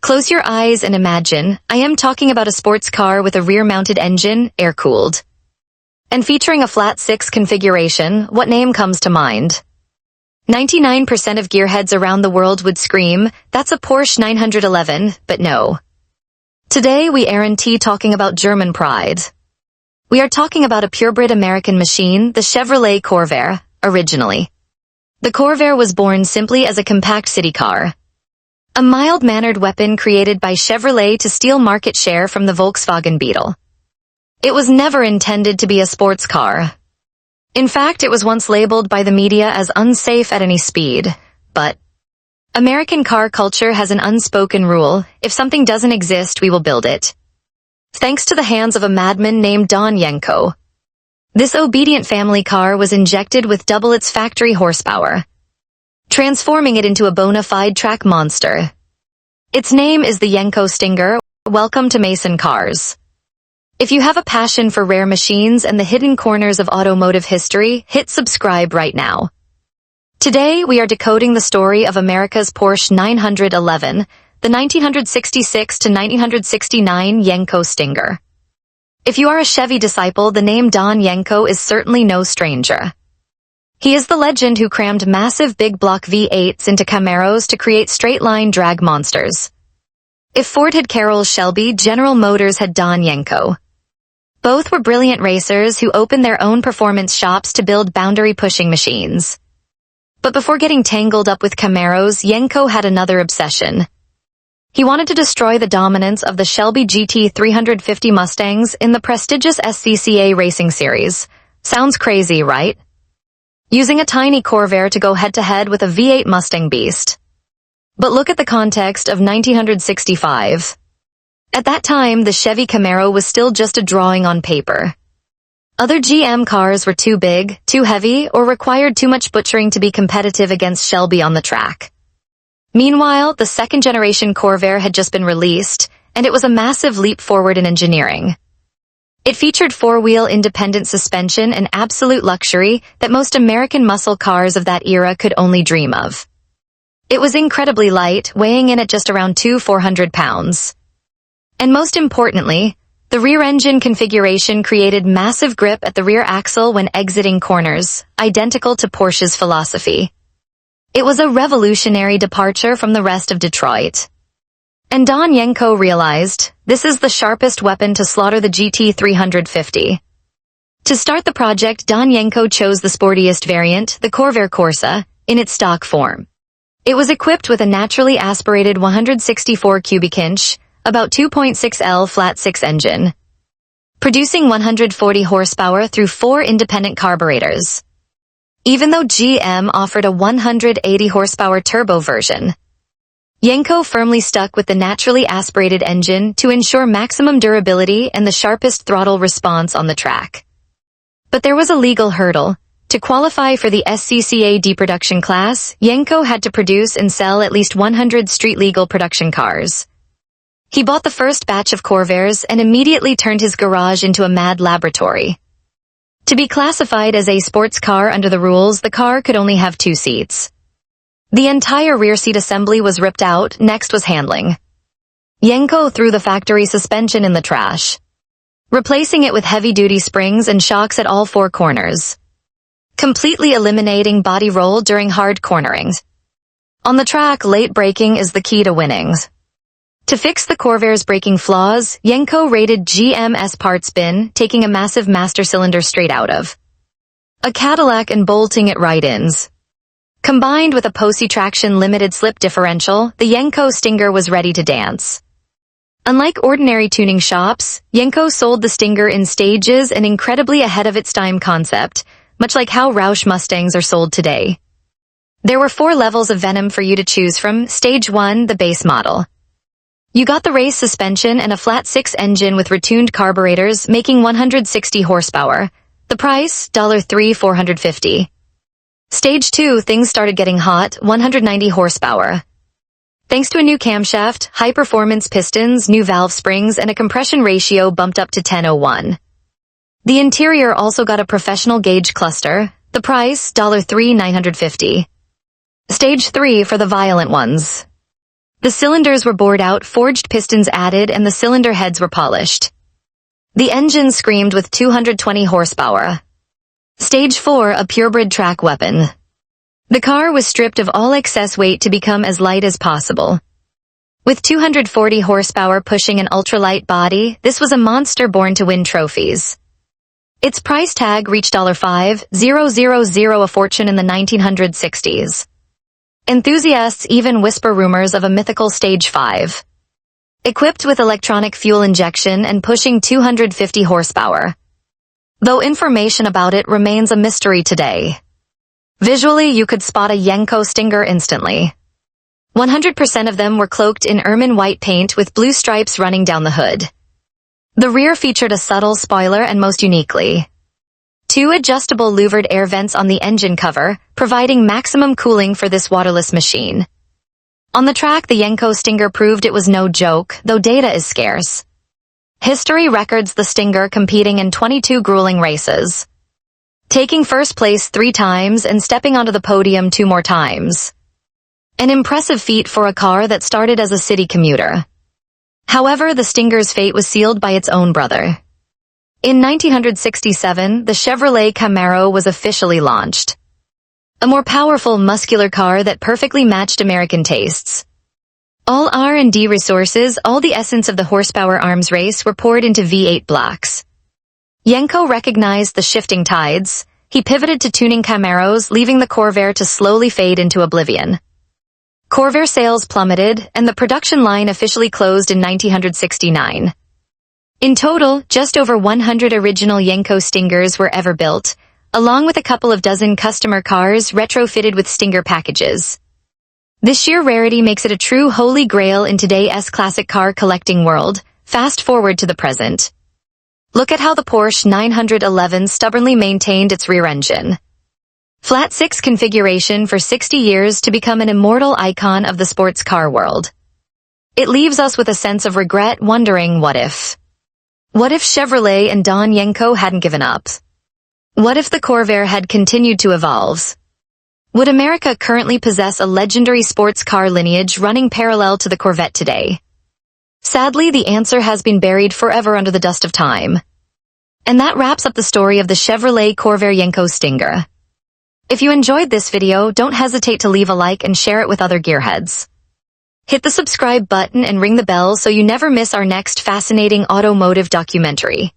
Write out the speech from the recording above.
Close your eyes and imagine, I am talking about a sports car with a rear-mounted engine, air-cooled. And featuring a flat-six configuration, what name comes to mind? 99% of gearheads around the world would scream, that's a Porsche 911, but no. Today we aren't talking about German pride. We are talking about a purebred American machine, the Chevrolet Corvair, originally. The Corvair was born simply as a compact city car. A mild-mannered weapon created by Chevrolet to steal market share from the Volkswagen Beetle. It was never intended to be a sports car. In fact, it was once labeled by the media as unsafe at any speed, but American car culture has an unspoken rule: if something doesn't exist, we will build it. Thanks to the hands of a madman named Don Yenko, this obedient family car was injected with double its factory horsepower, transforming it into a bona fide track monster. Its name is the Yenko Stinger. Welcome to Maison Cars. If you have a passion for rare machines and the hidden corners of automotive history, hit subscribe right now. Today, we are decoding the story of America's Porsche 911, the 1966 to 1969 Yenko Stinger. If you are a Chevy disciple, the name Don Yenko is certainly no stranger. He is the legend who crammed massive big block V8s into Camaros to create straight-line drag monsters. If Ford had Carroll's Shelby, General Motors had Don Yenko. Both were brilliant racers who opened their own performance shops to build boundary-pushing machines. But before getting tangled up with Camaros, Yenko had another obsession. He wanted to destroy the dominance of the Shelby GT350 Mustangs in the prestigious SCCA racing series. Sounds crazy, right? Using a tiny Corvair to go head-to-head with a V8 Mustang beast. But look at the context of 1965. At that time, the Chevy Camaro was still just a drawing on paper. Other GM cars were too big, too heavy, or required too much butchering to be competitive against Shelby on the track. Meanwhile, the second-generation Corvair had just been released, and it was a massive leap forward in engineering. It featured four-wheel independent suspension and absolute luxury that most American muscle cars of that era could only dream of. It was incredibly light, weighing in at just around 400 pounds. And most importantly, the rear engine configuration created massive grip at the rear axle when exiting corners, identical to Porsche's philosophy. It was a revolutionary departure from the rest of Detroit. And Don Yenko realized, this is the sharpest weapon to slaughter the GT350. To start the project, Don Yenko chose the sportiest variant, the Corvair Corsa, in its stock form. It was equipped with a naturally aspirated 164 cubic inch, about 2.6 L flat-six engine, producing 140 horsepower through 4 independent carburetors. Even though GM offered a 180 horsepower turbo version, Yenko firmly stuck with the naturally aspirated engine to ensure maximum durability and the sharpest throttle response on the track. But there was a legal hurdle. To qualify for the SCCA D production class, Yenko had to produce and sell at least 100 street-legal production cars. He bought the first batch of Corvairs and immediately turned his garage into a mad laboratory. To be classified as a sports car under the rules, the car could only have 2 seats. The entire rear seat assembly was ripped out. Next was handling. Yenko threw the factory suspension in the trash, replacing it with heavy-duty springs and shocks at all 4 corners, completely eliminating body roll during hard cornering. On the track, late braking is the key to winning. To fix the Corvair's braking flaws, Yenko raided GM's parts bin, taking a massive master cylinder straight out of a Cadillac and bolting it right in. Combined with a posi-traction limited slip differential, the Yenko Stinger was ready to dance. Unlike ordinary tuning shops, Yenko sold the Stinger in stages, an incredibly ahead of its time concept, much like how Roush Mustangs are sold today. There were 4 levels of Venom for you to choose from. Stage 1, the base model. You got the race suspension and a flat-6 engine with retuned carburetors, making 160 horsepower. The price, $3,450. Stage 2, things started getting hot, 190 horsepower. Thanks to a new camshaft, high-performance pistons, new valve springs, and a compression ratio bumped up to 10:1. The interior also got a professional gauge cluster. The price, $3,950. Stage 3 for the violent ones. The cylinders were bored out, forged pistons added, and the cylinder heads were polished. The engine screamed with 220 horsepower. Stage 4, a purebred track weapon. The car was stripped of all excess weight to become as light as possible. With 240 horsepower pushing an ultralight body, this was a monster born to win trophies. Its price tag reached $5,000, a fortune in the 1960s. Enthusiasts even whisper rumors of a mythical Stage 5. Equipped with electronic fuel injection and pushing 250 horsepower. Though information about it remains a mystery today. Visually, you could spot a Yenko Stinger instantly. 100% of them were cloaked in ermine white paint with blue stripes running down the hood. The rear featured a subtle spoiler and most uniquely, 2 adjustable louvered air vents on the engine cover, providing maximum cooling for this waterless machine. On the track, the Yenko Stinger proved it was no joke, though data is scarce. History records the Stinger competing in 22 grueling races, taking first place 3 times and stepping onto the podium 2 more times. An impressive feat for a car that started as a city commuter. However, the Stinger's fate was sealed by its own brother. In 1967, the Chevrolet Camaro was officially launched. A more powerful, muscular car that perfectly matched American tastes. All R&D resources, all the essence of the horsepower arms race were poured into V8 blocks. Yenko recognized the shifting tides. He pivoted to tuning Camaros, leaving the Corvair to slowly fade into oblivion. Corvair sales plummeted, and the production line officially closed in 1969. In total, just over 100 original Yenko Stingers were ever built, along with a couple of dozen customer cars retrofitted with Stinger packages. This sheer rarity makes it a true holy grail in today's classic car collecting world. Fast forward to the present. Look at how the Porsche 911 stubbornly maintained its rear engine. Flat 6 configuration for 60 years to become an immortal icon of the sports car world. It leaves us with a sense of regret, wondering what if? What if Chevrolet and Don Yenko hadn't given up? What if the Corvair had continued to evolve? Would America currently possess a legendary sports car lineage running parallel to the Corvette today? Sadly, the answer has been buried forever under the dust of time. And that wraps up the story of the Chevrolet Corvair Yenko Stinger. If you enjoyed this video, don't hesitate to leave a like and share it with other gearheads. Hit the subscribe button and ring the bell so you never miss our next fascinating automotive documentary.